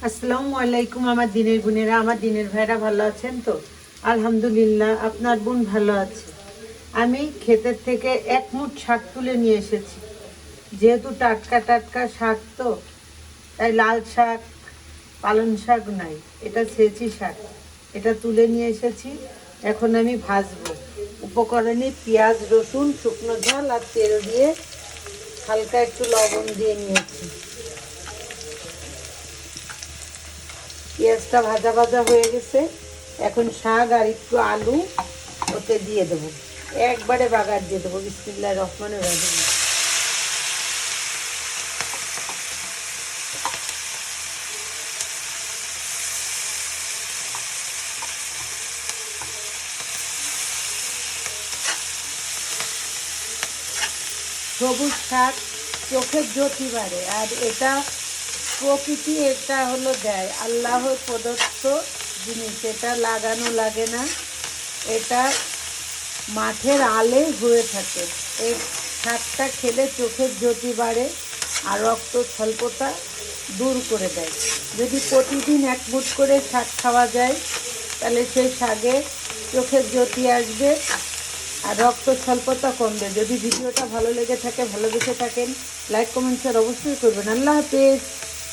আসসালামু আলাইকুম আমার দিনের বোনেরা, আমার দিনের ভাইরা ভালো আছেন তো? আলহামদুলিল্লাহ, আপনার বোন ভালো আছে। আমি ক্ষেতের থেকে এক মুঠ শাক তুলে নিয়ে এসেছি। যেহেতু টাটকা টাটকা শাক, তো তাই লাল শাক, পালং শাক নাই, এটা সেচি শাক। এটা তুলে নিয়ে এসেছি, এখন আমি ভাজবো। উপকরণে পেঁয়াজ, রসুন, শুকনো ঝাল আর তেল দিয়ে হালকা একটু লবণ দিয়ে নিয়েছি। পেঁয়াজটা ভাজা ভাজা হয়ে গেছে, এখন শাক আর একটু আলু ওতে দিয়ে দেবো, একবারে বাগার দিয়ে দেবো। বিসমিল্লাহির রহমানির রহিম। সবুজ শাক চোখের জ্যোতি বাড়ে, আর এটা প্রকৃতি, এটা হলো দেয়, আল্লাহর প্রদত্ত জিনিস। এটা লাগানো লাগে না, এটা মাঠের আলে হয়ে থাকে। এই শাকটা খেলে চোখের জ্যোতি বাড়ে আর রক্ত স্বল্পতা দূর করে দেয়। যদি প্রতিদিন এক মুঠ করে শাক খাওয়া যায়, তাহলে সেই শাকে চোখের জ্যোতি আসবে আর রক্ত স্বল্পতা কমবে। যদি ভিডিওটা ভালো লেগে থাকে, ভালোবেসে থাকেন, লাইক কমেন্ট শেয়ার অবশ্যই করবেন। আল্লাহ হাফেজ।